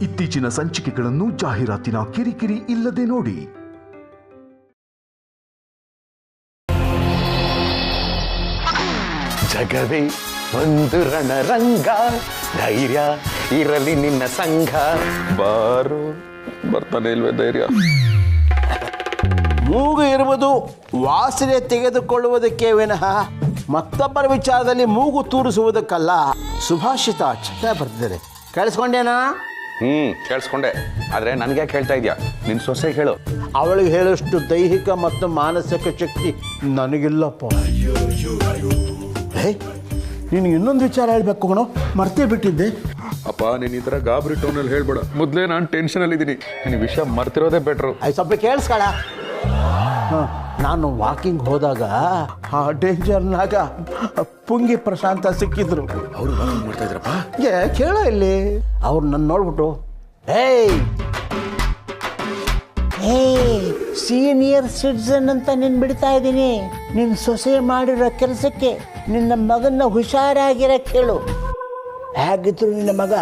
ಇತ್ತೀಚಿನ ಸಂಚಿಕೆಗಳನ್ನು ಜಾಹೀರಾತಿನ ಕಿರಿಕಿರಿ ಇಲ್ಲದೆ ನೋಡಿ. ಜಗವೇ ಒಂದು ರಣರಂಗ, ಧೈರ್ಯ ಇರಲಿ ನಿನ್ನ ಸಂಘ. ಬಾರು ಬರ್ತಾನೆ ಇಲ್ವೇ ಧೈರ್ಯ? ಮೂಗು ಇರುವುದು ವಾಸನೆ ತೆಗೆದುಕೊಳ್ಳುವುದಕ್ಕೆ ವಿನಃ ಮತ್ತೊಬ್ಬರ ವಿಚಾರದಲ್ಲಿ ಮೂಗು ತೂರಿಸುವುದಕ್ಕಲ್ಲ. ಸುಭಾಷಿತ ಚೆನ್ನಾಗಿ ಬರ್ತಿದ್ದಾರೆ, ಕೇಳಿಸ್ಕೊಂಡೇನಾ? ಕೇಳಿಸ್ಕೊಂಡೆ. ಆದ್ರೆ ನನ್ಗೆ ಯಾಕೆ ಹೇಳ್ತಾ ಇದೆಯಾ? ನಿನ್ ಸೊಸೆ ಹೇಳು. ಅವಳಿಗೆ ಹೇಳೋಷ್ಟು ದೈಹಿಕ ಮತ್ತು ಮಾನಸಿಕ ಶಕ್ತಿ ನನಗಿಲ್ಲಪ್ಪ. ನಿನಗೆ ಇನ್ನೊಂದು ವಿಚಾರ ಹೇಳ್ಬೇಕು ಕಣೋ, ಮರ್ತೇ ಬಿಟ್ಟಿದ್ದೆ. ಅಪ್ಪ ನೀನ್ ಈ ತರ ಗಾಬರಿ ಟೋನಲ್ಲಿ ಹೇಳ್ಬೇಡ. ಮೊದ್ಲೇ ನಾನು ಟೆನ್ಷನ್ ಅಲ್ಲಿ ಇದ್ದೀನಿ. ನಿನ್ ವಿಷಯ ಮರ್ತಿರೋದೇ ಬೆಟ್ರು. ಸ್ವಲ್ಪ ಕೇಳಿಸ್ಕೊಳ. ನಾನು ವಾಕಿಂಗ್ ಹೋದಾಗ ಆ ಡೇಂಜರ್ನಾಗ ಪುಂಗಿ ಪ್ರಶಾಂತ ಸಿಕ್ಕಿದ್ರು. ಅವರು ಮಾಡ್ತಾ ಇದ್ರಪ್ಪ. ಕೇಳೋ ಇಲ್ಲಿ. ಅವ್ರು ನನ್ನ ನೋಡ್ಬಿಟ್ಟು ಸೀನಿಯರ್ ಸಿಟಿಸನ್ ಅಂತ ನೀನು ಬಿಡ್ತಾ ಇದ್ದೀನಿ. ನಿನ್ನ ಸೊಸೆ ಮಾಡಿರೋ ಕೆಲಸಕ್ಕೆ ನಿನ್ನ ಮಗನ ಹುಷಾರಾಗಿರೋ ಕೇಳು. ಹೇಗಿದ್ರು ನಿನ್ನ ಮಗ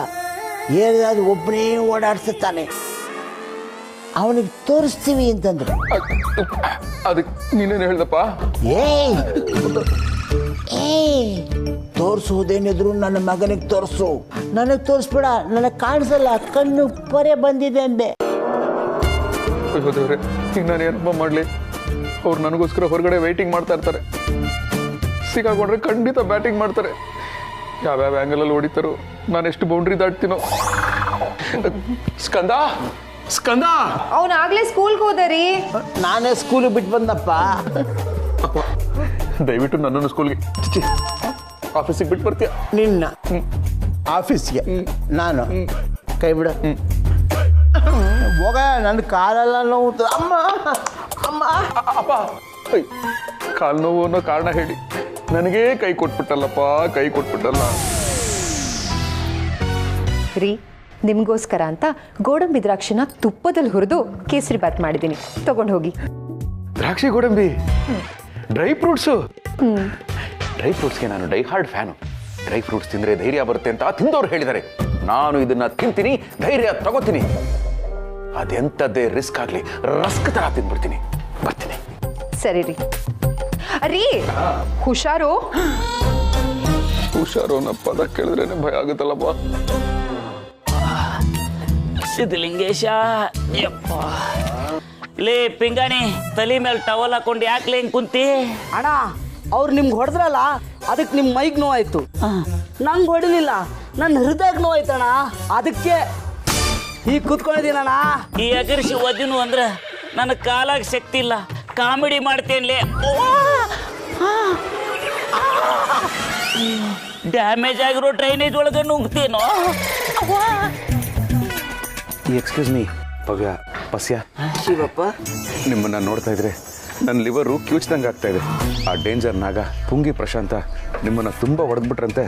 ಏನಾದ್ರು ಒಬ್ಬನೇ ಓಡಾಡ್ಸುತ್ತಾನೆ, ಅವನಿಗೆ ತೋರಿಸ್ತೀವಿ ಅಂತಂದ್ರು. ಅದಕ್ಕೆ ನೀನೇನು ಹೇಳ್ದಪ್ಪ? ತೋರಿಸುವುದೇನಿದ್ರು ನನ್ನ ಮಗನಿಗೆ ತೋರಿಸು, ನನಗೆ ತೋರಿಸ್ಬೇಡ, ನನಗೆ ಕಾಣಿಸಲ್ಲ, ಕಣ್ಣು ಪೊರೆ ಬಂದಿದೆ ಅಂದೆ. ದೇವ್ರೆ, ಈಗ ನಾನು ಏನಪ್ಪ ಮಾಡಲಿ? ಅವ್ರು ನನಗೋಸ್ಕರ ಹೊರಗಡೆ ವೇಟಿಂಗ್ ಮಾಡ್ತಾ ಇರ್ತಾರೆ. ಸಿಕ್ಕಾಕೊಂಡ್ರೆ ಖಂಡಿತ ಬ್ಯಾಟಿಂಗ್ ಮಾಡ್ತಾರೆ. ಯಾವ್ಯಾವ ಆ್ಯಂಗಲಲ್ಲಿ ಹೊಡಿತಾರೋ, ನಾನು ಎಷ್ಟು ಬೌಂಡ್ರಿ ದಾಟ್ತೀನೋ. ಸ್ಕಂದ ಸ್ಕಂದ ಅವನಾಗ್ಲೇ ಸ್ಕೂಲ್ಗೆ ಹೋದರಿ. ನಾನೇ ಸ್ಕೂಲಿಗೆ ಬಿಟ್ಟು ಬಂದಪ್ಪ. ದಯವಿಟ್ಟು ನನ್ನನ್ನು ಸ್ಕೂಲ್ಗೆ ಆಫೀಸಿಗೆ ಬಿಟ್ಟು ಬರ್ತೀಯ? ನಿನ್ನ ಆಫೀಸ್ಗೆ ನಾನು ಕೈ ಬಿಡ ಹೋಗ. ನನ್ನ ಕಾಲೆಲ್ಲ ನೋವು. ಅಮ್ಮ ಅಮ್ಮ ಅಪ್ಪ, ಕಾಲು ನೋವು ಅನ್ನೋ ಕಾರಣ ಹೇಳಿ ನನಗೇ ಕೈ ಕೊಟ್ಬಿಟ್ಟಲ್ಲಪ್ಪ, ಕೈ ಕೊಟ್ಬಿಟ್ಟಲ್ಲ. ರೀ, ನಿಮಗೋಸ್ಕರ ಅಂತ ಗೋಡಂಬಿ ದ್ರಾಕ್ಷಿನ ತುಪ್ಪದಲ್ಲಿ ಹುರಿದು ಕೇಸರಿ ಬಾತ್ ಮಾಡಿದ್ದೀನಿ, ತಗೊಂಡು ಹೋಗಿ. ದ್ರಾಕ್ಷಿ ಗೋಡಂಬಿ ಡ್ರೈ ಫ್ರೂಟ್ಸು. ಡ್ರೈ ಫ್ರೂಟ್ಸ್ಗೆ ನಾನು dye hard fan. Dry fruits ತಿಂದರೆ ಧೈರ್ಯ ಬರುತ್ತೆ ಅಂತ ತಿಂದವ್ರು ಹೇಳಿದ್ದಾರೆ. ನಾನು ಇದನ್ನ ತಿಂತೀನಿ, ಧೈರ್ಯ ತಗೋತೀನಿ. ಅದೆಂಥದ್ದೇ ರಿಸ್ಕ್ ಆಗಲಿ ರಸ್ಕ್ ತರ ತಿಂದ್ಬಿಡ್ತೀನಿ. ಬರ್ತೀನಿ. ಸರಿ ರೀ. ರೀ, ಹುಷಾರು. ಹುಷಾರು ಅನ್ನೋ ಪದ ಕೇಳಿದ್ರೇನೆ ಭಯ ಆಗುತ್ತಲ್ಲಪ್ಪ. ಸಿದ್ಧಲಿಂಗೇಶ, ಯಪ್ಪ ಲೇ ಪಿಂಗಾಣಿ, ತಲೆ ಮೇಲೆ ಟವಲ್ ಹಾಕೊಂಡು ಯಾಕೆ ಹಿಂಗೆ ಕುಂತಿ? ಅಣ್ಣ, ಅವ್ರು ನಿಮ್ಗೆ ಹೊಡೆದ್ರಲ್ಲ, ಅದಕ್ಕೆ ನಿಮ್ಮ ಮೈಗೆ ನೋವಾಯ್ತು. ನಂಗೆ ಹೊಡಿಲಿಲ್ಲ, ನನ್ನ ಹೃದಯಕ್ಕೆ ನೋವಾಯ್ತಣ್ಣ, ಅದಕ್ಕೆ ಈಗ ಕೂತ್ಕೊಂಡಿದ್ದೀನಣ್ಣ. ಈ ಅಗರ್ಷಿ ಒದಿನು ಅಂದ್ರೆ ನನ್ನ ಕಾಲಾಗ ಶಕ್ತಿ ಇಲ್ಲ. ಕಾಮಿಡಿ ಮಾಡ್ತೇನ್ಲೇ. ಡ್ಯಾಮೇಜ್ ಆಗಿರೋ ಡ್ರೈನೇಜ್ ಒಳಗೆ ನುಗ್ತೇನೋ. ಎಕ್ಸ್ಕ್ಯೂಸ್ ಮೀ ಭವ್ಯ, ಪಸ್ಯ. ಶಿವಪ್ಪ, ನಿಮ್ಮನ್ನ ನೋಡ್ತಾ ಇದ್ರೆ ನನ್ನ ಲಿವರು ಕ್ಯೂಚ್ದಂಗೆ ಆಗ್ತಾ ಇದೆ. ಆ ಡೇಂಜರ್ ನಾಗ ಪುಂಗಿ ಪ್ರಶಾಂತ ನಿಮ್ಮನ್ನು ತುಂಬ ಹೊಡೆದ್ಬಿಟ್ರಂತೆ.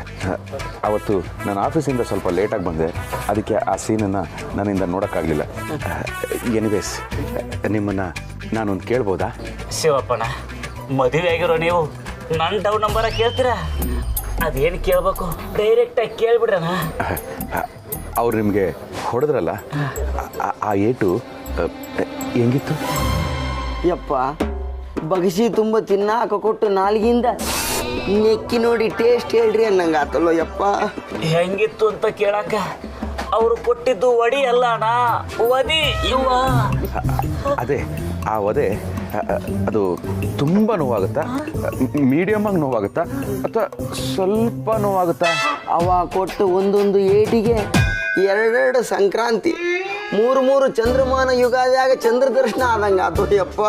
ಅವತ್ತು ನಾನು ಆಫೀಸಿಂದ ಸ್ವಲ್ಪ ಲೇಟಾಗಿ ಬಂದೆ, ಅದಕ್ಕೆ ಆ ಸೀನನ್ನು ನನ್ನಿಂದ ನೋಡೋಕ್ಕಾಗಲಿಲ್ಲ. ಎನಿವೇಸ್, ನಿಮ್ಮನ್ನು ನಾನೊಂದು ಕೇಳ್ಬೋದಾ? ಶಿವಪ್ಪಣ್ಣ, ಮದುವೆ ಆಗಿರೋ ನೀವು ನನ್ನ ಡೌನ್ ನಂಬರ ಕೇಳ್ತೀರಾ? ಅದೇನು ಕೇಳ್ಬೇಕು, ಡೈರೆಕ್ಟಾಗಿ ಕೇಳ್ಬಿಡ್ರಣ. ಅವ್ರು ನಿಮಗೆ ಹೊಡೆದ್ರಲ್ಲ, ಆ ಏಟು ಹೆಂಗಿತ್ತು? ಯಪ್ಪ, ಬಗಸಿ ತುಂಬ ತಿನ್ನಾಕ ಕೊಟ್ಟು ನಾಲ್ಗಿಂದ ನೆಕ್ಕಿ ನೋಡಿ ಟೇಸ್ಟ್ ಹೇಳ್ರಿ ಅನ್ನಂಗೆ ಆತಲ್ಲೋ ಯಪ್ಪ. ಹೆಂಗಿತ್ತು ಅಂತ ಕೇಳಕ್ಕ ಅವರು ಕೊಟ್ಟಿದ್ದು ವಡಿ ಅಲ್ಲ ಅಣ್ಣ, ವದಿ. ಇವ ಅದೇ ಆ ಒದೆ ಅದು ತುಂಬ ನೋವಾಗುತ್ತಾ, ಮೀಡಿಯಮ್ ಆಗಿ ನೋವಾಗುತ್ತಾ, ಅಥವಾ ಸ್ವಲ್ಪ ನೋವಾಗುತ್ತಾ? ಅವ ಕೊಟ್ಟು ಒಂದೊಂದು ಏಟಿಗೆ ಎರಡೆರಡು ಸಂಕ್ರಾಂತಿ, ಮೂರು ಚಂದ್ರಮಾನ ಯುಗಾದಿಯಾಗ ಚಂದ್ರ ದರ್ಶನ ಆದಂಗ ಆತು ಯಪ್ಪ.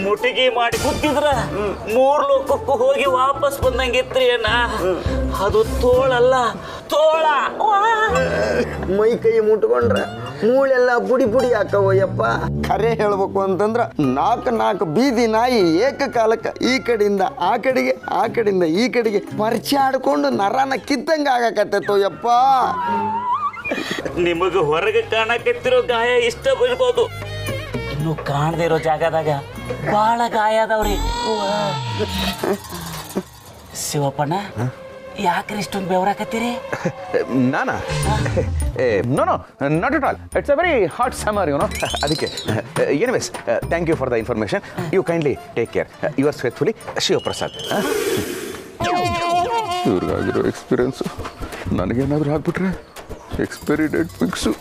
ಮುಟಿಗೆ ಮಾಡಿ ಕೂತಿದ್ರ 3 ಲೋಕಕ್ಕೂ ಹೋಗಿ ವಾಪಸ್ ಬಂದಂಗಿತ್ರಿ ಅಣ್ಣ. ಅದು ತೋಳಲ್ಲ, ತೋಳ. ಮೈ ಕೈ ಮುಟ್ಕೊಂಡ್ರೆ ಮೂಳೆಲ್ಲ ಪುಡಿ ಪುಡಿ ಹಾಕವ ಯಪ್ಪ. ಖರೆ ಹೇಳ್ಬೇಕು ಅಂತಂದ್ರ 4 ಬೀದಿ ನಾಯಿ ಏಕಕಾಲಕ್ಕೆ ಈ ಕಡೆಯಿಂದ ಆ ಕಡೆಗೆ, ಆ ಕಡೆಯಿಂದ ಈ ಕಡೆಗೆ ಪರಿಚಾಡ್ಕೊಂಡು ನರನ ಕಿತ್ತಂಗ ಆಗಕತ್ತೈತೋ ಯಪ್ಪ. ನಿಮಗೆ ಹೊರಗೆ ಕಾಣಕತ್ತಿರೋ ಗಾಯ ಇಷ್ಟ ಬಿಡ್ಬೋದು, ಇನ್ನು ಕಾಣದೇ ಇರೋ ಜಾಗದಾಗ ಬಹಳ ಗಾಯ ಅದಾವ್ರಿ. ಶಿವಪ್ಪಣ್ಣ, ಯಾಕ್ರಿ ಇಷ್ಟೊಂದು ಬೆವರಾಕತ್ತೀರಿ? ನಾನಾ? No no not at all. It's a very hot summer no. ಅದಕ್ಕೆ anyways thank you for the information. You kindly take care. Yours faithfully Shivaprasad. ಇವ್ರಿಗಾಗಿರೋ ಎಕ್ಸ್ಪೀರಿಯನ್ಸು ನನಗೇನಾದರೂ ಆಗ್ಬಿಟ್ರೆ ಎಕ್ಸ್ಪೈರಿ ಡೇಟ್ ಫಿಕ್ಸು.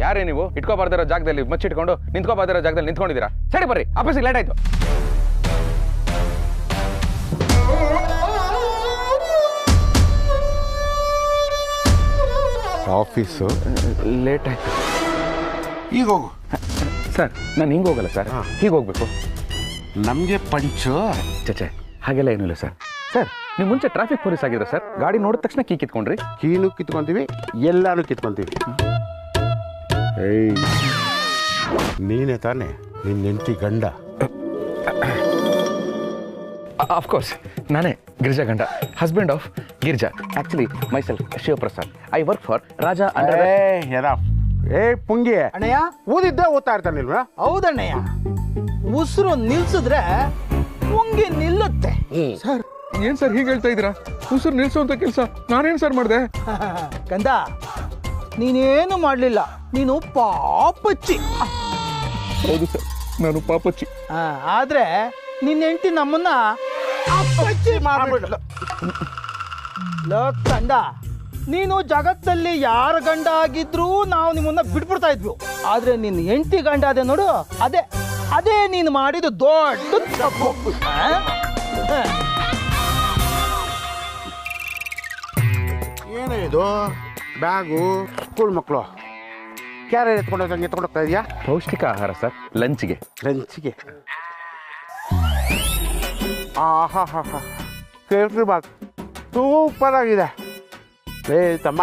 ಯಾರೇ ನೀವು? ಇಟ್ಕೋಬಾರ್ದಿರೋ ಜಾಗದಲ್ಲಿ ಮಚ್ಚಿಟ್ಕೊಂಡು ನಿಂತ್ಕೋಬಾರ್ದಿರೋ ಜಾಗದಲ್ಲಿ ನಿಂತ್ಕೊಂಡಿದ್ದೀರಾ. ಸರಿ ಬರ್ರಿ, ಆಫೀಸಿಗೆ ಲೇಟ್ ಆಯ್ತು. ಆಫೀಸು ಲೇಟ್ ಆಯ್ತು. ಈಗ ಹೋಗು ಸರ್, ನಾನು ಹಿಂಗೆ ಹೋಗಲ್ಲ ಸರ್, ಹೀಗೆ ಹೋಗ್ಬೇಕು. ನಮಗೆ ಪಂಚು. ಚಚೆ, ಹಾಗೆಲ್ಲ ಏನಿಲ್ಲ ಸರ್. ಸರ್, ನೀವು ಮುಂಚೆ ಟ್ರಾಫಿಕ್ ಪೊಲೀಸ್ ಆಗಿರೋ ಸರ್. ಗಾಡಿ ನೋಡಿದ ತಕ್ಷಣ ಕೀ ಕಿತ್ಕೊಂಡ್ರಿ. ಕೀನು ಕಿತ್ಕೊಂತೀವಿ, ಎಲ್ಲಾನು ಕಿತ್ಕೊಂತೀವಿ. ಏಯ್, ನೀನೇ ತಾನೆ ನಿನ್ನ ಹೆಂಡತಿ ಗಂಡ? ಆಫ್ಕೋರ್ಸ್ ನಾನೇ ಗಿರಿಜಾ ಗಂಡ, husband of Girija. Actually my self Shivaprasad. I work for Raja under. ಏ ಪುಂಗಿ ಅಣ್ಣಯ್ಯ, ಓದಿದ್ದೆ ಓದ್ತಾ ಇರ್ತಾನಿಲ್ವಾ? ಹೌದಣ್ಣಯ್ಯ, ಉಸಿರು ನಿಲ್ಸಿದ್ರೆ ಪುಂಗಿ ನಿಲ್ಲುತ್ತೆ. ಸರ್, ಏನ್ ಸರ್ ಹೀಗೆ ಹೇಳ್ತಾ ಇದ್ದೀರಾ? ಉಸಿರು ನಿಲ್ಸುವಂತ ಕೆಲಸ ನಾನೇನು ಸರ್ ಮಾಡಿದೆ? ಗಂಧ, ನೀನೇನು ಮಾಡಲಿಲ್ಲ, ನೀನು ಪಾಪಚ್ಚಿ. ಹೌದು ಸರ್, ನಾನು ಪಾಪಚ್ಚಿ. ಆದ್ರೆ ನಿನ್ನ ಹೆಂಡತಿ ನಮ್ಮನ್ನ ಅಪ್ಪಚ್ಚಿ ಮಾಡ್ಬಿಟ್ಲು. ಲೋ ಗಂಡ, ನೀನು ಜಗತ್ತಲ್ಲಿ ಯಾರ ಗಂಡ ಆಗಿದ್ರೂ ನಾವು ನಿಮ್ಮನ್ನ ಬಿಟ್ಬಿಡ್ತಾ ಇದ್ವಿ. ಆದ್ರೆ ನಿನ್ನ ಹೆಂಡತಿ ಗಂಡ ಅದೇ ನೋಡು, ಅದೇ ನೀನು ಮಾಡಿದ ದೊಡ್ಡ ತಪ್ಪು. ಏನೇ ಇದು? ಬ್ಯಾಗು, ಸ್ಕೂಲ್ ಮಕ್ಕಳು ಕ್ಯಾರಿಯರ್ ಎತ್ಕೊಂಡೋದಂಗೆ ಎತ್ಕೊಂಡೋಗ್ತಾ ಇದೆಯಾ? ಪೌಷ್ಟಿಕ ಆಹಾರ ಸರ್, ಲಂಚ್ಗೆ. ಲಂಚ್ಗೆ? ಆಹಾ ಹಾ ಹಾ, ಕೇಸರಿ ಬಾತ್ ಸೂಪರ್ ಆಗಿದೆ. ಏ ತಮ್ಮ,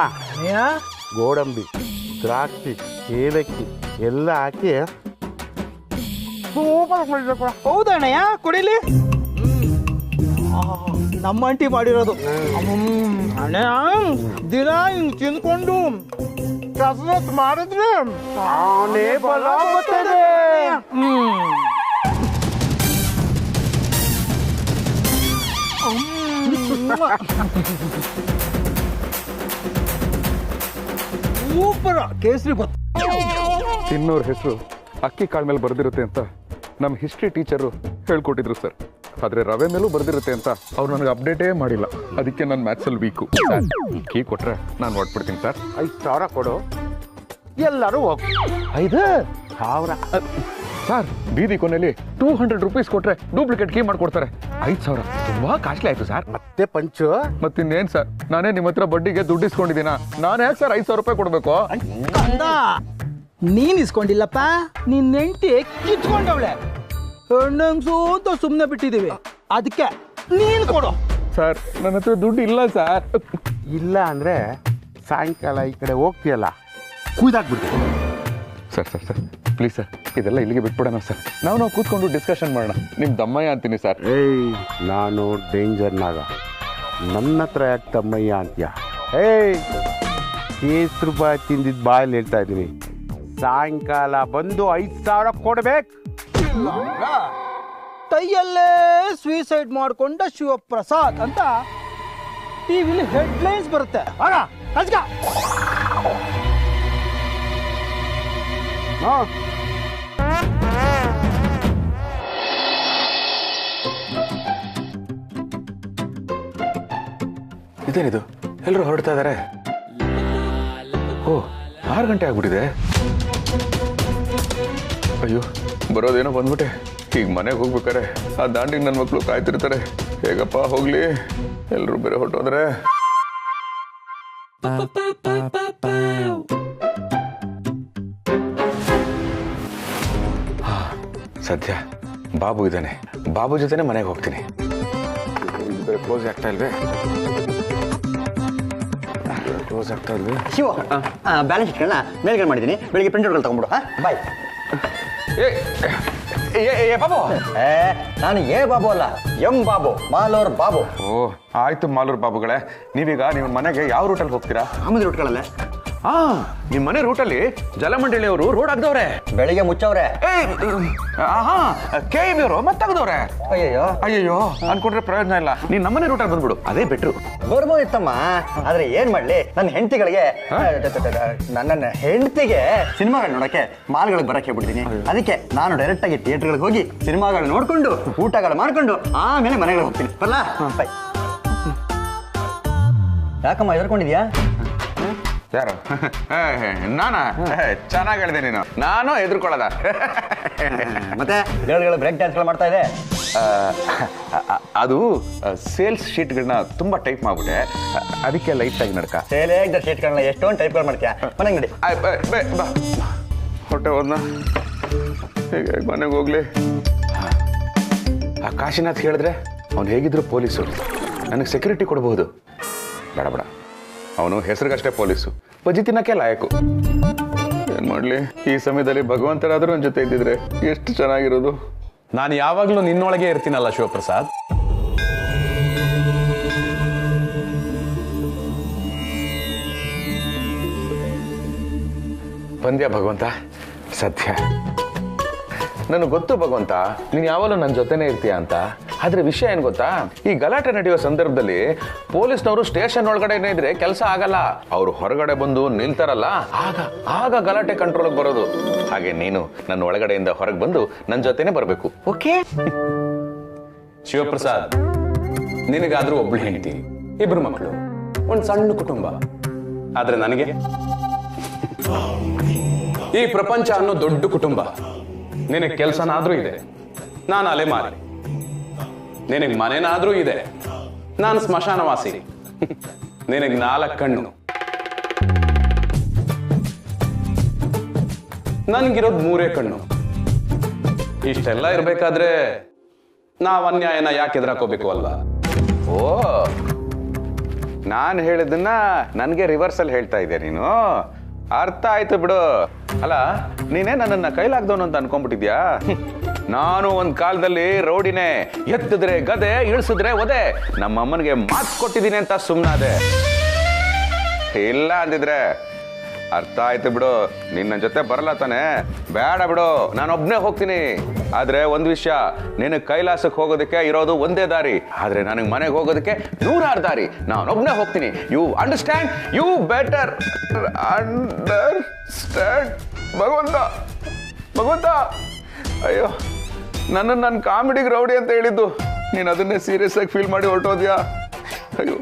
ಗೋಡಂಬಿ, ದ್ರಾಕ್ಷಿ, ಏಲಕ್ಕಿ ಎಲ್ಲ ಹಾಕಿ ಸೂಪರ್ ಮಾಡಿದ್ರೆ. ಹೌದಣ್ಣಯ್ಯ, ಕುಡಿಲಿ. ನಮ್ಮ ಆಂಟಿ ಮಾಡಿರೋದು. ಅಣ್ಣಯ್ಯ, ದಿನ ಹಿಂಗ್ ತಿನ್ಕೊಂಡು ಕಸರತ್ ಮಾಡಿದ್ರೆ ತಾನೇ ಬಲ ಬರ್ತದೆ. ಸೂಪರ್ ಕೇಸರಿ ಬಾತ್. ತಿನ್ನೋರ ಹೆಸರು ಅಕ್ಕಿ ಕಾಳ ಮೇಲೆ ಬರ್ದಿರುತ್ತೆ ಅಂತ ನಮ್ಮ ಹಿಸ್ಟ್ರಿ ಟೀಚರು ಹೇಳ್ಕೊಟ್ಟಿದ್ರು ಸರ್. ಆದರೆ ರವೆ ಮೇಲೂ ಬರ್ದಿರುತ್ತೆ ಅಂತ ಅವ್ರು ನನಗೆ ಅಪ್ಡೇಟೇ ಮಾಡಿಲ್ಲ. ಅದಕ್ಕೆ ನಾನು ಮ್ಯಾಥ್ಸಲ್ಲಿ ವೀಕು. ಕೀ ಕೊಟ್ರೆ ನಾನು ಹೊಟ್ಬಿಡ್ತೀನಿ ಸರ್. 5,000 ಕೊಡು, ಎಲ್ಲರೂ ಹೋಗಿ. 5,000 ಸರ್, ಬೀದಿ ಕೊನೆಯಲ್ಲಿ 200 ರೂಪೀಸ್ ಕೊಟ್ರೆ ಡೂಪ್ಲಿಕೇಟ್ ಕೀ ಮಾಡ್ಕೊಡ್ತಾರೆ. 5,000 ತುಂಬಾ ಕಾಸ್ಟ್ಲಿ ಆಯ್ತು ಸರ್. ಮತ್ತೆ ಪಂಚು? ಮತ್ತಿನ್ನೇನು ಸರ್, ನಾನೇ ನಿಮ್ಮ ಹತ್ರ ಬಡ್ಡಿಗೆ ದುಡ್ಡು ಇಸ್ಕೊಂಡಿದ್ದೀನ. ನಾನು ಯಾಕೆ ಸರ್ 5,000 ರೂಪಾಯಿ ಕೊಡಬೇಕು? ನೀನ್ ಇಸ್ಕೊಂಡಿಲ್ಲಪ್ಪ, ನಿನ್ ಹೆಂಡತಿ ಕಿತ್ಕೊಂಡವಳೆ. ಹೆಣ್ಣಂಗ್ಸು ಅಂತ ಸುಮ್ಮನೆ ಬಿಟ್ಟಿದ್ದೀವಿ, ಅದಕ್ಕೆ ನೀನ್ ಕೊಡು. ಸರ್, ನನ್ನ ಹತ್ರ ದುಡ್ಡು ಇಲ್ಲ ಸರ್. ಇಲ್ಲ ಅಂದ್ರೆ ಸಾಯಂಕಾಲ ಈ ಕಡೆ ಹೋಗ್ತೀಯಲ್ಲ, ಕುಯ್ದಾಕ್ಬಿಡ್ತೀವಿ. Sir sir sir please sir, ಇದೆಲ್ಲ ಇಲ್ಲಿಗೆ ಬಿಟ್ಬಿಡೋಣ ಸರ್. ನಾವು ಕೂತ್ಕೊಂಡು ಡಿಸ್ಕಷನ್ ಮಾಡೋಣ. ನಿಮ್ಮ ದಮ್ಮಯ್ಯ ಅಂತೀನಿ ಸರ್. ಏಯ್, ನಾನು ಡೇಂಜರ್ನಾಗ, ನನ್ನ ಹತ್ರ ಯಾಕೆ ತಮ್ಮಯ್ಯ ಅಂತೀಯ? ಏಯ್, ಕೇಸರಿ ಬಾತ್ ತಿಂದಿದ್ದು ಬಾಯಲ್ಲಿ ಹೇಳ್ತಾ ಇದ್ದೀನಿ. ಸಾಯಂಕಾಲ ಬಂದು 5,000 ಕೊಡ್ಬೇಕು. ಕೈಯಲ್ಲೇ ಸ್ವೀಸೈಡ್ ಮಾಡ್ಕೊಂಡ ಶಿವಪ್ರಸಾದ್ ಅಂತ ಟಿವಿಲಿ ಹೆಡ್ಲೈನ್ಸ್ ಬರುತ್ತೆ. ಇದೇನಿದು, ಎಲ್ಲರೂ ಹೊರಡ್ತಾ ಇದ್ದಾರೆ. ಓ, 6 ಗಂಟೆ ಆಗ್ಬಿಟ್ಟಿದೆ. ಅಯ್ಯೋ, ಬರೋದೇನೋ ಬಂದ್ಬಿಟ್ಟೆ. ಈಗ ಮನೆಗೆ ಹೋಗ್ಬೇಕಾರೆ ಆ ದಾಂಡಿಗೆ ನನ್ನ ಮಕ್ಕಳು ಕಾಯ್ತಿರ್ತಾರೆ. ಹೇಗಪ್ಪ ಹೋಗ್ಲಿ, ಎಲ್ಲರೂ ಬೇರೆ ಹೊರಟೋದ್ರೆ. ಸದ್ಯ ಬಾಬು ಇದ್ದಾನೆ, ಬಾಬು ಜೊತೆನೆ ಮನೆಗೆ ಹೋಗ್ತೀನಿ. ಕ್ಲೋಸ್ ಆಗ್ತಾ ಇಲ್ವೇ? ಕ್ಲೋಸ್ ಆಗ್ತಾ ಇಲ್ವೇ? ಶಿವ, ಬ್ಯಾಲೆನ್ಸ್ ಇಟ್ಕೊಳ್ಳೋಣ. ಮೇಲ್ಗಡೆ ಮಾಡಿದ್ದೀನಿ, ಬೆಳಿಗ್ಗೆ ಪ್ರಿಂಟ್ ಔಟ್ಗಳು ತಗೊಂಡ್ಬಿಡು. ಬಾಯ್. ಏ ಬಾಬು. ನಾನು ಏ ಬಾಬು ಅಲ್ಲ, ಎಂ ಬಾಬು, ಮಾಲೂರ್ ಬಾಬು. ಓ ಆಯ್ತು ಮಾಲೂರ್ ಬಾಬುಗಳೇ, ನೀವೀಗ ನಿಮ್ಮ ಮನೆಗೆ ಯಾವ ರೂಟಲ್ಲಿ ಹೋಗ್ತೀರಾ? ಆಮೇಲೆ ರೂಟ್ಗಳಲ್ಲೇ ನಿಮ್ಮ ಮನೆ ರೂಟಲ್ಲಿ ಜಲಮಂಡಳಿಯವರು ರೋಡ್ ಆಗ್ದವ್ರೆ, ಬೆಳಿಗ್ಗೆ ಮುಚ್ಚವ್ರೆ. KEB ಅವರು ಮತ್ತಾಗದವ್ರೆ. ಅಯ್ಯಯ್ಯೋ ಅಯ್ಯಯ್ಯೋ ಅನ್ಕೊಂಡ್ರೆ ಪ್ರಯೋಜನ ಇಲ್ಲ, ನೀನ್ ನಮ್ಮನೆ ರೂಟಲ್ಲಿ ಬಂದ್ಬಿಡು, ಅದೇ ಬೆಟ್ರು. ಬರ್ಬೋದಿತ್ತಮ್ಮ, ಆದ್ರೆ ಏನ್ ಮಾಡ್ಲಿ, ನನ್ನ ಹೆಂಡತಿಗಳಿಗೆ ನನ್ನ ಹೆಂಡತಿಗೆ ಸಿನಿಮಾಗಳು ನೋಡಕ್ಕೆ ಮಾಲ್ಗಳಿಗೆ ಬರಕ್ಕೆ ಹೇಳ್ಬಿಡ್ತೀನಿ. ಅದಕ್ಕೆ ನಾನು ಡೈರೆಕ್ಟ್ ಆಗಿ ಥಿಯೇಟರ್ಗಳಿಗೆ ಹೋಗಿ ಸಿನಿಮಾಗಳು ನೋಡ್ಕೊಂಡು ಊಟಗಳು ಮಾಡ್ಕೊಂಡು ಆಮೇಲೆ ಮನೆಗಳಿಗೆ ಹೋಗ್ತೀನಿ. ಬರಲ್ಲ? ಯಾಕಮ್ಮ ಎದ್ಕೊಂಡಿದ್ಯಾ? ಯಾರು? ನಾನಾ? ಚೆನ್ನಾಗಿ ಹೇಳಿದೆ ನೀನು, ನಾನು ಎದುರ್ಕೊಳ್ಳೋದ. ಮತ್ತೆ ಗಳು ಬ್ರೇಕ್ ಡ್ಯಾನ್ಸ್ಗಳು ಮಾಡ್ತಾ ಇದೆ. ಅದು ಸೇಲ್ಸ್ ಶೀಟ್ಗಳನ್ನ ತುಂಬಾ ಟೈಪ್ ಮಾಡ್ಬಿಟ್ಟೆ, ಅದಕ್ಕೆ ಲೈಟ್ ಆಗಿ ನಡ್ಕ. ಸೇಲ್ ಶೀಟ್ಗಳನ್ನ ಎಷ್ಟೊಂದು ಟೈಪ್ಗಳು ಮಾಡ್ತೀಯಾ? ಮನೆಗೆ ನಡಿ. ಹೊಟ್ಟೆ ಹೋದ್ನ, ಹೇಗೆ ಮನೆಗೆ ಹೋಗ್ಲಿ? ಆ ಕಾಶಿನಾಥ್ ಹೇಳಿದ್ರೆ ಅವ್ನು ಹೇಗಿದ್ರು ಪೊಲೀಸು, ನನಗೆ ಸೆಕ್ಯೂರಿಟಿ ಕೊಡ್ಬಹುದು. ಬೇಡ ಬೇಡ, ಅವನು ಹೆಸರಿಗಷ್ಟೇ ಪೊಲೀಸು, ಬಜ್ಜಿ ತಿನ್ನಕ್ಕೆ ಲಾಯಕು. ಏನ್ ಮಾಡ್ಲಿ, ಈ ಸಮಯದಲ್ಲಿ ಭಗವಂತರಾದ್ರೂ ನನ್ನ ಜೊತೆ ಇದ್ದಿದ್ರೆ ಎಷ್ಟು ಚೆನ್ನಾಗಿರೋದು. ನಾನು ಯಾವಾಗಲೂ ನಿನ್ನೊಳಗೆ ಇರ್ತೀನಲ್ಲ ಶಿವಪ್ರಸಾದ್. ಬಂದ್ಯಾ ಭಗವಂತ? ಸದ್ಯ ನನಗೆ ಗೊತ್ತು ಭಗವಂತ, ನೀನು ಯಾವಾಗಲೂ ನನ್ನ ಜೊತೆನೇ ಇರ್ತೀಯ ಅಂತ. ಆದ್ರೆ ವಿಷಯ ಏನ್ ಗೊತ್ತಾ, ಈ ಗಲಾಟೆ ನಡೆಯುವ ಸಂದರ್ಭದಲ್ಲಿ ಪೊಲೀಸ್ನವರು ಸ್ಟೇಷನ್ ಒಳಗಡೆ ಇದ್ರೆ ಕೆಲಸ ಆಗಲ್ಲ, ಅವರು ಹೊರಗಡೆ ಬಂದು ನಿಲ್ತಾರಲ್ಲ, ಆಗ ಗಲಾಟೆ ಕಂಟ್ರೋಲ್ಗೆ ಬರೋದು. ಹಾಗೆ ನೀನು ನನ್ನ ಒಳಗಡೆಯಿಂದ ಹೊರಗೆ ಬಂದು ನನ್ನ ಜೊತೆನೆ ಬರಬೇಕು, ಓಕೆ? ಶಿವಪ್ರಸಾದ್, ನಿನಗಾದ್ರೂ ಒಬ್ಳು ಹೆಂಡತಿ, ಇಬ್ರು ಮಕ್ಕಳು, ಒಂದು ಸಣ್ಣ ಕುಟುಂಬ. ಆದ್ರೆ ನನಗೆ ಈ ಪ್ರಪಂಚ ಅನ್ನೋ ದೊಡ್ಡ ಕುಟುಂಬ. ನಿನಗೆ ಕೆಲಸನಾದ್ರೂ ಇದೆ, ನಾನು ಅಲೆಮಾರಿ. ನಿನಗೆ ಮನೆನಾದ್ರೂ ಇದೆ, ನಾನು ಸ್ಮಶಾನವಾಸಿ. ನಿನಗೆ 4 ಕಣ್ಣು, ನನ್ಗಿರೋದು 3 ಕಣ್ಣು. ಇಷ್ಟೆಲ್ಲ ಇರ್ಬೇಕಾದ್ರೆ ನಾವ್ ಅನ್ಯಾಯನ ಯಾಕೆ ಎದುರಾಕೋಬೇಕು ಅಲ್ವಾ? ಓ, ನಾನು ಹೇಳಿದ್ದನ್ನ ನನಗೆ ರಿವರ್ಸಲ್ ಹೇಳ್ತಾ ಇದ್ದೆ ನೀನು. ಅರ್ಥ ಆಯ್ತು ಬಿಡು. ಅಲ್ಲ, ನೀನೇ ನನ್ನನ್ನ ಕೈಲಾಗ್ದವನು ಅಂತ ಅನ್ಕೊಂಡ್ಬಿಟ್ಟಿದ್ಯಾ? ನಾನು ಒಂದ್ ಕಾಲದಲ್ಲಿ ರೌಡಿನೇ, ಎತ್ತಿದ್ರೆ ಗದೆ, ಇಳಿಸಿದ್ರೆ ಒದೆ. ನಮ್ಮಮ್ಮನಿಗೆ ಮಾತು ಕೊಟ್ಟಿದ್ದೀನಿ ಅಂತ ಸುಮ್ಮನಾದೆ. ಇಲ್ಲ ಅಂದಿದ್ರೆ ಅರ್ಥ ಆಯ್ತು ಬಿಡು. ನಿನ್ನ ಜೊತೆ ಬರಲ್ಲ ತಾನೆ? ಬೇಡ ಬಿಡು, ನಾನೊಬ್ನೇ ಹೋಗ್ತೀನಿ. ಆದ್ರೆ ಒಂದ್ ವಿಷಯ, ನಿನ್ನ ಕೈಲಾಸಕ್ಕೆ ಹೋಗೋದಕ್ಕೆ ಇರೋದು ಒಂದೇ ದಾರಿ, ಆದ್ರೆ ನನಗೆ ಮನೆಗೆ ಹೋಗೋದಕ್ಕೆ 100 ದಾರಿ. ನಾನೊಬ್ನೇ ಹೋಗ್ತೀನಿ. You understand? You better understand. ಭಗವಂತ, ಭಗವಂತ, ಅಯ್ಯೋ, ನನ್ನ ಕಾಮಿಡಿಗೆ ರೌಡಿ ಅಂತ ಹೇಳಿದ್ದು, ನೀನು ಅದನ್ನೇ ಸೀರಿಯಸ್ ಆಗಿ ಫೀಲ್ ಮಾಡಿ ಹೊರಟೋದ್ಯಾ? ಅಯ್ಯೋ,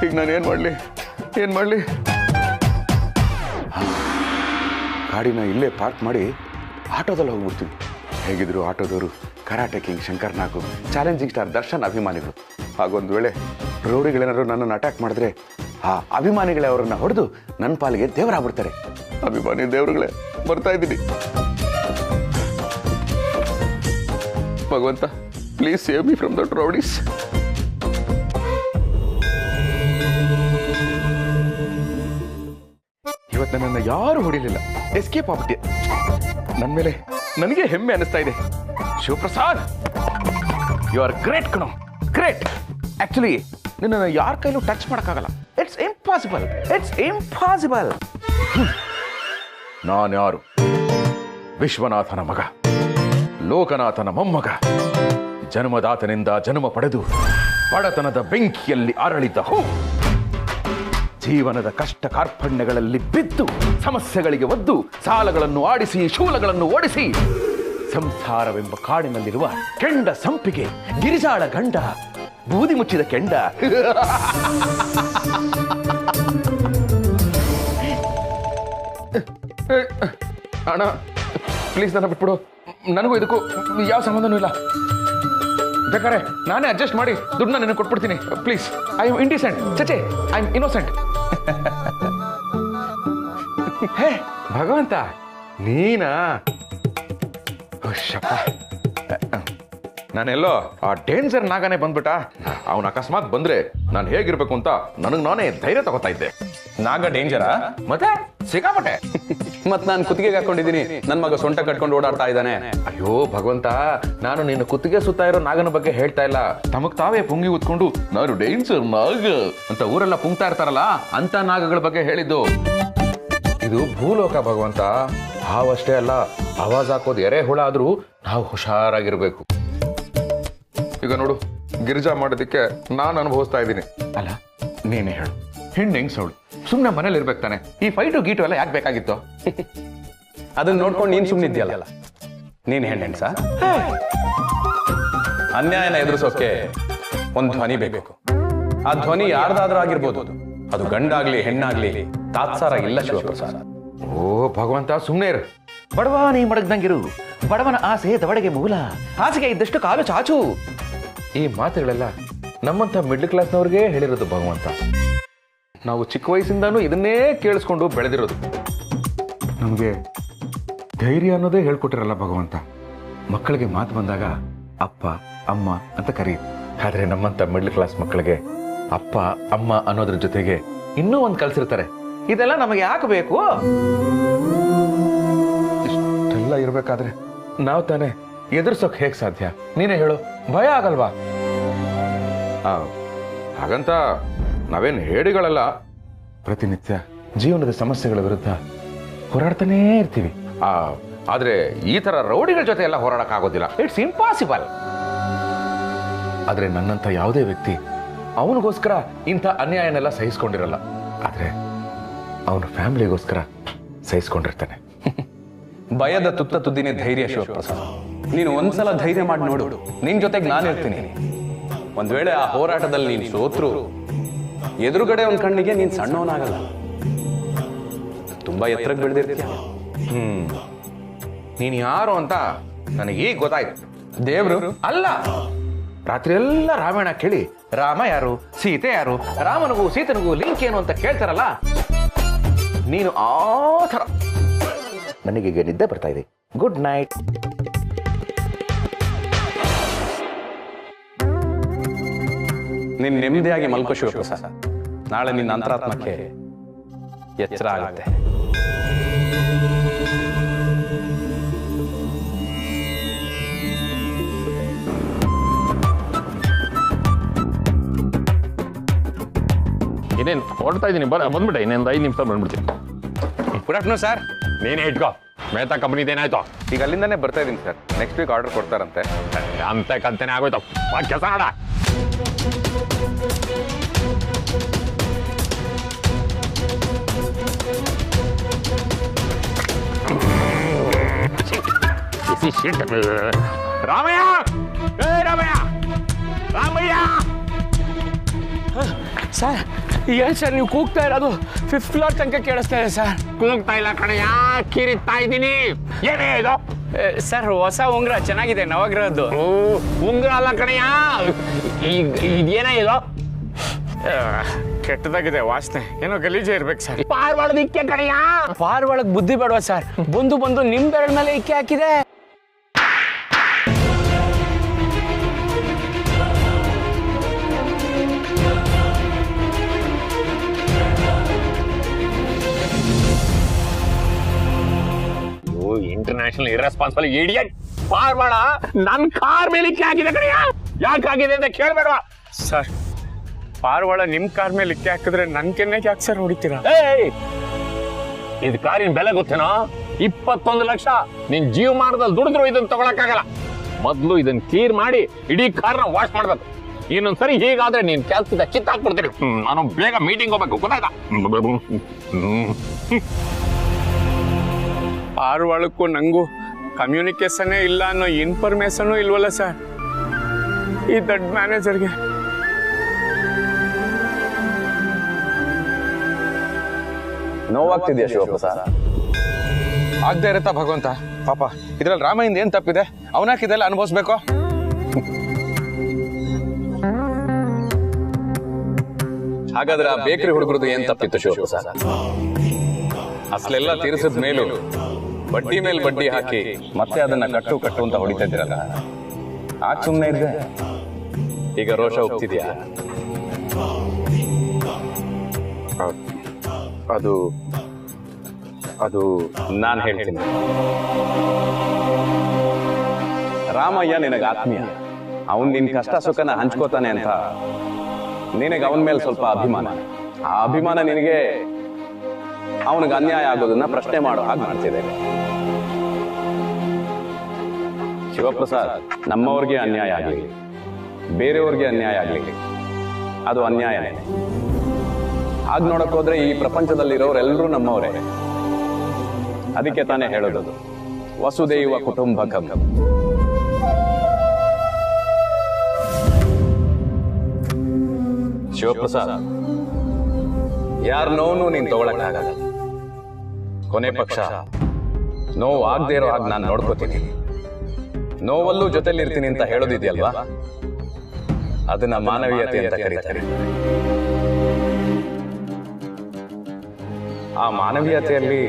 ಈಗ ನಾನು ಏನು ಮಾಡಲಿ? ಗಾಡಿನ ಇಲ್ಲೇ ಪಾರ್ಕ್ ಮಾಡಿ ಆಟೋದಲ್ಲಿ ಹೋಗ್ಬಿಡ್ತೀನಿ. ಹೇಗಿದ್ರು ಆಟೋದವರು ಕರಾಟೆ ಕಿಂಗ್ ಶಂಕರ್ ನಾಗು, ಚಾಲೆಂಜಿಂಗ್ ಸ್ಟಾರ್ ದರ್ಶನ್ ಅಭಿಮಾನಿಗಳು. ಹಾಗೊಂದು ವೇಳೆ ರೌಡಿಗಳೇನಾದ್ರು ನನ್ನನ್ನು ಅಟ್ಯಾಕ್ ಮಾಡಿದ್ರೆ ಆ ಅಭಿಮಾನಿಗಳೇ ಅವರನ್ನು ಹೊಡೆದು ನನ್ನ ಪಾಲಿಗೆ ದೇವರಾಗ್ಬಿಡ್ತಾರೆ. ಅಭಿಮಾನಿ ದೇವರುಗಳೇ, ಬರ್ತಾ ಇದ್ದೀನಿ. ಭಗವಂತ, please save me from that rowdies. ಇವತ್ತು ನನ್ನನ್ನು ಯಾರು ಹೊಡಿಲಿಲ್ಲ, ಎಸ್ಕೇಪ್ ಆಗ್ಬಿಟ್ಟೆ. ನನ್ನ ಮೇಲೆ ನನಗೆ ಹೆಮ್ಮೆ ಅನಿಸ್ತಾ ಇದೆ. ಶಿವಪ್ರಸಾದ್, ಯು ಆರ್ ಗ್ರೇಟ್ ಕಣೋ, ಗ್ರೇಟ್. ಆಕ್ಚುಲಿ ನಿನ್ನನ್ನು ಯಾರ ಕೈಲೂ ಟಚ್ ಮಾಡೋಕ್ಕಾಗಲ್ಲ. It's impossible. ನಾನು ಯಾರು? ವಿಶ್ವನಾಥನ ಮಗ, ಲೋಕನಾಥನ ಮೊಮ್ಮಗ, ಜನ್ಮದಾತನಿಂದ ಜನ್ಮ ಪಡೆದು ಬಡತನದ ಬೆಂಕಿಯಲ್ಲಿ ಅರಳಿದ ಹೂ. ಜೀವನದ ಕಷ್ಟ ಕಾರ್ಪಣ್ಯಗಳಲ್ಲಿ ಬಿದ್ದು ಸಮಸ್ಯೆಗಳಿಗೆ ಒದ್ದು ಸಾಲಗಳನ್ನು ಆಡಿಸಿ ಶೂಲಗಳನ್ನು ಓಡಿಸಿ ಸಂಸಾರವೆಂಬ ಕಾಡಿನಲ್ಲಿರುವ ಕೆಂಡ ಸಂಪಿಗೆ ಗಿರಿಜಾಳ ಗಂಡ, ಬೂದಿ ಮುಚ್ಚಿದ ಕೆಂಡ. ಅಣ್ಣ ಪ್ಲೀಸ್ ನನ್ನ ಬಿಟ್ಬಿಡು, ನನಗೂ ಇದಕ್ಕೂ ಯಾವ ಸಂಬಂಧನೂ ಇಲ್ಲ. ಬೇಕಾರೆ ನಾನೇ ಅಡ್ಜಸ್ಟ್ ಮಾಡಿ ದುಡ್ಡನ್ನ ನಿನಗೆ ಕೊಟ್ಬಿಡ್ತೀನಿ. Please, I am indecent. ಚಚೆ, ಐ ಆಮ್ ಇನ್ನೋಸೆಂಟ್. ಹೇ ಭಗವಂತ, ನೀನಾ? ನಾನೆಲ್ಲೋ ಆ ಡೇಂಜರ್ ನಾಗನೇ ಬಂದ್ಬಿಟ್ಟ. ಅವನ ಅಕಸ್ಮಾತ್ ಬಂದ್ರೆ ನಾನು ಹೇಗಿರ್ಬೇಕು ಅಂತ ನನಗೆ ನಾನೇ ಧೈರ್ಯ ತಗೋತಾ ಇದ್ದೆ. ನಾಗ ಡೇಂಜರಾ? ಮತ್ತೆ ಸಿಕ್ಕಾಪಟ್ಟೆ. ಮತ್ ನಾನು ಕುತ್ತಿಗೆಗೆ ಹಾಕೊಂಡಿದ್ದೀನಿ, ನನ್ ಮಗ ಸೊಂಟ ಕಟ್ಕೊಂಡು ಓಡಾಡ್ತಾ ಇದ್ದಾನೆ. ಅಯ್ಯೋ ಭಗವಂತ, ನಾನು ನಿನ್ನ ಕುತ್ತಿಗೆ ಸುತ್ತಾ ಇರೋ ನಾಗನ ಬಗ್ಗೆ ಹೇಳ್ತಾ ಇಲ್ಲ. ತಮಗ್ ತಾವೇ ಪುಂಗಿ ಉತ್ಕೊಂಡು ನಾನು ಡೇಂಜರ್ ನಾಗ ಅಂತ ಊರೆಲ್ಲ ಪುಂಗ್ತಾ ಇರ್ತಾರಲ್ಲ ಅಂತ ನಾಗಗಳ ಬಗ್ಗೆ ಹೇಳಿದ್ದು. ಇದು ಭೂಲೋಕ ಭಗವಂತ. ಹಾವಷ್ಟೇ ಅಲ್ಲ, ಆವಾಜ್ ಹಾಕೋದು ಎರೆ ಹುಳ ಆದ್ರೂ ನಾವು ಹುಷಾರಾಗಿರ್ಬೇಕು. ಈಗ ನೋಡು, ಗಿರಿಜಾ ಮಾಡೋದಕ್ಕೆ ನಾನು ಅನುಭವಿಸ್ತಾ ಇದ್ದೀನಿ. ಅಲ್ಲ ನೀನೇ ಹೇಳು, ಹೆಣ್ಣು ಹೆಂಗ್ ಸೌಳು ಸುಮ್ನೆ ಮನೇಲಿ ಇರ್ಬೇಕು ತಾನೆ. ಈ ಫೈಟು ಗೀಟು ಎಲ್ಲ ಯಾಕೆ ಬೇಕಾಗಿತ್ತು? ಅದನ್ನ ನೋಡ್ಕೊಂಡು ನೀನ್ ಸುಮ್ಮನಿದ್ಯಲ್ಲ, ನೀನ್ ಹೆಣ್ಣೆನ್ಸ? ಅನ್ಯಾಯನ ಎದುರಿಸೋಕೆ ಒಂದ್ ಧ್ವನಿ ಬೇಕು. ಆ ಧ್ವನಿ ಯಾರ್ದಾದ್ರೂ ಆಗಿರ್ಬೋದು, ಅದು ಗಂಡಾಗ್ಲಿ ಹೆಣ್ಣಾಗ್ಲಿ ತಾತ್ಸಾರ ಇಲ್ಲ ಶಿವಪ್ರಸಾದ್. ಓ ಭಗವಂತ, ಸುಮ್ನೆ ಇರು. ಬಡವ ನೀ ಮಡಗ್ದಂಗಿರು, ಬಡವನ ಆಸೆ ದವಡೆಗೆ ಮೂಲ, ಹಾಸಿಗೆ ಇದ್ದಷ್ಟು ಕಾಲು ಚಾಚು. ಈ ಮಾತುಗಳೆಲ್ಲ ನಮ್ಮಂತ ಮಿಡ್ಲ್ ಕ್ಲಾಸ್ನವ್ರಿಗೆ ಹೇಳಿರೋದು ಭಗವಂತ. ನಾವು ಚಿಕ್ಕ ವಯಸ್ಸಿಂದಾನು ಇದನ್ನೇ ಕೇಳಿಸ್ಕೊಂಡು ಬೆಳೆದಿರೋದು. ನಮಗೆ ಧೈರ್ಯ ಅನ್ನೋದೇ ಹೇಳ್ಕೊಟ್ಟಿರಲ್ಲ ಭಗವಂತ. ಮಕ್ಕಳಿಗೆ ಮಾತು ಬಂದಾಗ ಅಪ್ಪ ಅಮ್ಮ ಅಂತ ಕರೀತು. ಆದ್ರೆ ನಮ್ಮಂತ ಮಿಡ್ಲ್ ಕ್ಲಾಸ್ ಮಕ್ಕಳಿಗೆ ಅಪ್ಪ ಅಮ್ಮ ಅನ್ನೋದ್ರ ಜೊತೆಗೆ ಇನ್ನೂ ಒಂದು ಕಲ್ಸಿರ್ತಾರೆ. ಇದೆಲ್ಲ ನಮಗೆ ಯಾಕೆ ಬೇಕು? ಇಷ್ಟೆಲ್ಲ ಇರ್ಬೇಕಾದ್ರೆ ನಾವು ತಾನೇ ಎದುರ್ಸೋಕ್ ಹೇಗ್ ಸಾಧ್ಯ? ನೀನೇ ಹೇಳು, ಭಯ ಆಗಲ್ವಾ? ಹಾಗಂತ ನಾವೇನು ಹೇಡಿಗಳಲ್ಲ. ಪ್ರತಿನಿತ್ಯ ಜೀವನದ ಸಮಸ್ಯೆಗಳ ವಿರುದ್ಧ ಹೋರಾಡ್ತಾನೇ ಇರ್ತೀವಿ. ಆದ್ರೆ ಈ ತರ ರೌಡಿಗಳ ಜೊತೆ ಎಲ್ಲ ಹೋರಾಡಕ್ ಆಗೋದಿಲ್ಲ. It's impossible. ಆದ್ರೆ ನನ್ನಂತ ಯಾವುದೇ ವ್ಯಕ್ತಿ ಅವನಿಗೋಸ್ಕರ ಇಂಥ ಅನ್ಯಾಯನೆಲ್ಲ ಸಹಿಸ್ಕೊಂಡಿರಲ್ಲ. ಆದ್ರೆ ಅವನ ಫ್ಯಾಮಿಲಿಗೋಸ್ಕರ ಸಹಿಸ್ಕೊಂಡಿರ್ತಾನೆ. ಭಯದ ತುತ್ತ ತುದ್ದಿನೇ ಧೈರ್ಯ ಶಿವಪ್ರಸಾದ್. ನೀನು ಒಂದ್ಸಲ ಧೈರ್ಯ ಮಾಡಿ ನೋಡು, ನಿನ್ ಜೊತೆಗೆ ನಾನು ಇರ್ತೀನಿ. ಒಂದ್ ವೇಳೆ ಆ ಹೋರಾಟದಲ್ಲಿ ನೀನ್ ಸೋತ್ರು, ಎದುರುಗಡೆ ಒಂದ್ ಕಣ್ಣಿಗೆ ನೀನ್ ಸಣ್ಣವನಾಗಲ್ಲ, ತುಂಬಾ ಎತ್ತರಕ್ಕೆ ಬೆಳೆದಿರ್ತೀಯ. ನೀನ್ ಯಾರು ಅಂತ ನನಗೀಗ ಗೊತ್ತಾಯ್ತು. ದೇವ್ರು ಅಲ್ಲ. ರಾತ್ರಿ ಎಲ್ಲ ರಾಮಾಯಣ ಕೇಳಿ ರಾಮ ಯಾರು, ಸೀತೆ ಯಾರು, ರಾಮನಿಗೂ ಸೀತನಿಗೂ ಲಿಂಕ್ ಏನು ಅಂತ ಕೇಳ್ತಾರಲ್ಲ, ನೀನು ಆ ಥರ. ನನಗೀಗ ನಿದ್ದೆ ಬರ್ತಾ ಇದೆ. Good night. ನೀನ್ ನೆಮ್ಮದಿಯಾಗಿ ಮಲ್ಕೋ ಶಿವಪ್ರಸಾದ್. ನಾಳೆ ನಿನ್ನ ಅಂತರಾತ್ಮಕ್ಕೆ ಎಚ್ಚರ ಆಗುತ್ತೆ. ಇನ್ನೇನು ಹೊಡ್ತಾ ಇದ್ದೀನಿ, ಬಂದ್ಬಿಟ್ಟೆ. ಇನ್ನೊಂದು 5 ನಿಮಿಷ ಬಂದ್ಬಿಡ್ತೀನಿ. Good afternoon sir. ನೀನೇ ಇಟ್ಕೋ. ಮೆಹ್ತಾ ಕಂಪ್ನಿದೇನಾಯ್ತು? ಈಗ ಅಲ್ಲಿಂದಾನೇ ಬರ್ತಾ ಇದ್ದೀನಿ ಸರ್. ನೆಕ್ಸ್ಟ್ ವೀಕ್ ಆರ್ಡರ್ ಕೊಡ್ತಾರಂತೆ. ಅಂತ ಕಂತನೇ ಆಗೋಯ್ತು. ಕೆಲಸ ಮಾಡ. ರಾಮಯ್ಯ, ರಾಮಯ್ಯ, ರಾಮಯ್ಯ. ಸರ್ ಏನ್ ಸರ್ ನೀವು ಕೂಗ್ತಾ ಇರೋದು? 5th ಫ್ಲೋರ್ ತನಕ ಕೇಳಿಸ್ತಾ ಇದೆ ಸರ್. ಕೂಗ್ತಾ ಇಲ್ಲ ಕಣಯ್ಯ, ಕಿರಿತಾ ಇದ್ದೀನಿ. ಏನೇ ಇದು? ಸರ್ ಹೊಸ ಉಂಗ್ರ ಚೆನ್ನಾಗಿದೆ, ನವಗ್ರಹದ್ದು. ಉಂಗ್ರ ಅಲ್ಲ ಕಣಯ್ಯ, ಇದೇನೇ ಇದು? ಕೆಟ್ಟದಾಗಿದೆ ವಾಸನೆ, ಏನೋ ಗಲೀಜೆ ಇರ್ಬೇಕು ಸರ್. ಪಾರ್ವಾಳದ ಇಕ್ಕೆ ಕಣಯ್ಯ. ಪಾರ್ವಾಳಕ್ ಬುದ್ಧಿ ಬೇಡವಾ ಸರ್? ಬಂದು ನಿಮ್ ಬೆರಳ ಮೇಲೆ ಇಕ್ಕೆ ಹಾಕಿದೆ. International irresponsible idiot. ಪಾರ್ವಾಳ ನನ್ ಕಾರ್ ಮೇಲೆ ಇಕ್ಕೆ ಹಾಕಿದೆ ಕಣಯ್ಯ. ಯಾಕೆ ಆಗಿದೆ ಅಂತ ಕೇಳ್ಬೇಡವಾ ಸರ್? ಪಾರ್ವಾಳ ನಿಮ್ ಕಾರ್ ಮೇಲೆ ಇಕ್ಕೆ ಹಾಕಿದ್ರೆ ನನ್ ಕೆನ್ನೆಗೆ ಯಾಕೆ ಸರ್ ಹೊಡಿತೀರಾ? ಇದು ಕಾರಿನ ಬೆಲೆ ಗೊತ್ತೇನೋ? 21 ಲಕ್ಷ. ನಿನ್ ಜೀವಮಾನದಲ್ಲಿ ದುಡಿದ್ರು ಇದನ್ನ ತಗೊಳಕ್ಕಾಗಲ್ಲ. ಮೊದ್ಲು ಇದನ್ನ ಕ್ಲೀರ್ ಮಾಡಿ ಇಡೀ ಕಾರ್ನ ವಾಶ್ ಮಾಡ್ಬೇಕು. ಇನ್ನೊಂದ್ಸರಿ ಹೀಗಾದ್ರೆ ನೀನ್ ಕೆಲ್ಸದ ಕಿತ್ತಾಕ್ಬಿಡ್ತೀನಿ. ನಾನು ಬೇಗ ಮೀಟಿಂಗ್ ಹೋಗ್ಬೇಕು, ಗೊತ್ತಾಯ್ತಾ? ಪಾರ್ವಾಳಕ್ಕೂ ನಂಗೂ ಕಮ್ಯುನಿಕೇಶನ್ ಇಲ್ಲ ಅನ್ನೋ ಇನ್ಫಾರ್ಮೇಶನ್ ಇಲ್ವಲ್ಲ ಸರ್ ಈ ದೊಡ್ಡ ಮ್ಯಾನೇಜರ್ಗೆ? ನೋವಾಗ್ತಿದ್ಯಾ ಶಿವಪ್ರಸಾದ್? ಆಗದೆ ಇರುತ್ತಾ ಭಗವಂತ? ಪಾಪ ಇದ್ರಲ್ಲಿ ರಾಮಯಿಂದ ಏನ್ ತಪ್ಪಿದೆ? ಅವನಾಕ್ ಇದೆಲ್ಲ ಅನುಭವಿಸ್ಬೇಕು? ಹಾಗಾದ್ರೆ ಆ ಬೇಕರಿ ಹುಡುಗರದು ಏನ್ ತಪ್ಪಿತ್ತು ಶಿವಪ್ರಸಾದ್? ಅಸಲೆಲ್ಲ ತೀರಿಸಿದ ಮೇಲೂ ಬಡ್ಡಿ ಮೇಲೆ ಬಡ್ಡಿ ಹಾಕಿ ಮತ್ತೆ ಅದನ್ನ ಕಟ್ಟು ಅಂತ ಹೊಡಿತಾ ಇದ್ದೀರಲ್ಲ, ಆಗ ಸುಮ್ಮನೆ ಇದ್ದೆ. ಈಗ ರೋಷ ಹೋಗ್ತಿದ್ಯಾ? ಅದು ಅದು ನಾನು ಹೇಳ್ತೀನಿ. ರಾಮಯ್ಯ ನಿನಗೆ ಆತ್ಮೀಯ, ಅವನ್ ನಿನ್ ಕಷ್ಟ ಸುಖನ ಹಂಚ್ಕೋತಾನೆ ಅಂತ ನಿನಗೆ ಅವನ ಮೇಲೆ ಸ್ವಲ್ಪ ಅಭಿಮಾನ. ಆ ಅಭಿಮಾನ ನಿನಗೆ ಅವನಿಗೆ ಅನ್ಯಾಯ ಆಗೋದನ್ನ ಪ್ರಶ್ನೆ ಮಾಡೋ ಹಾಗೆ ಮಾಡ್ತಿದೆ. ಶಿವಪ್ರಸಾದ್, ನಮ್ಮವ್ರಿಗೆ ಅನ್ಯಾಯ ಆಗಲಿ, ಬೇರೆಯವ್ರಿಗೆ ಅನ್ಯಾಯ ಆಗಲಿ, ಅದು ಅನ್ಯಾಯನೇ. ಹಾಗೆ ನೋಡಕ್ ಹೋದ್ರೆ ಈ ಪ್ರಪಂಚದಲ್ಲಿರೋರೆಲ್ಲರೂ ನಮ್ಮವರೇ. ಅದಕ್ಕೆ ತಾನೇ ಹೇಳೋದು ವಸುದೈವ ಕುಟುಂಬಕಂ. ಶಿವಪ್ರಸಾದ್, ಯಾರ ನೋವು ನೀನ್ ತಗೊಳಕ್ಕಾಗಲ್ಲ. ಕೊನೆ ಪಕ್ಷ ನೋವು ಆಗದೆ ಇರೋ ಹಾಗೆ ನಾನು ನೋಡ್ಕೋತೀನಿ. ನೋವಲ್ಲೂ ಜೊತೆಲಿ ಇರ್ತೀನಿ ಅಂತ ಹೇಳೋದಿದೆಯಲ್ವಾ, ಅದನ್ನ ಮಾನವೀಯತೆ ಅಂತ ಕರೀತಾರೆ. ಆ ಮಾನವೀಯತೆಯಲ್ಲಿ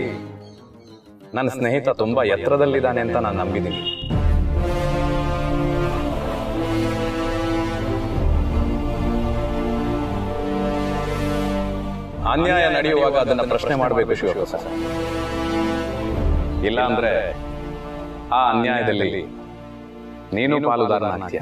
ನನ್ನ ಸ್ನೇಹಿತ ತುಂಬಾ ಎತ್ತರದಲ್ಲಿದ್ದಾನೆ ಅಂತ ನಾನು ನಂಬಿದ್ದೀನಿ. ಅನ್ಯಾಯ ನಡೆಯುವಾಗ ಅದನ್ನ ಪ್ರಶ್ನೆ ಮಾಡಬೇಕು ಶಿವಪ್ರಸಾದ್. ಇಲ್ಲ ಅಂದ್ರೆ ಆ ಅನ್ಯಾಯದಲ್ಲಿ ನೀನು ಪಾಲುದಾರನಾಗ್ತೀಯ.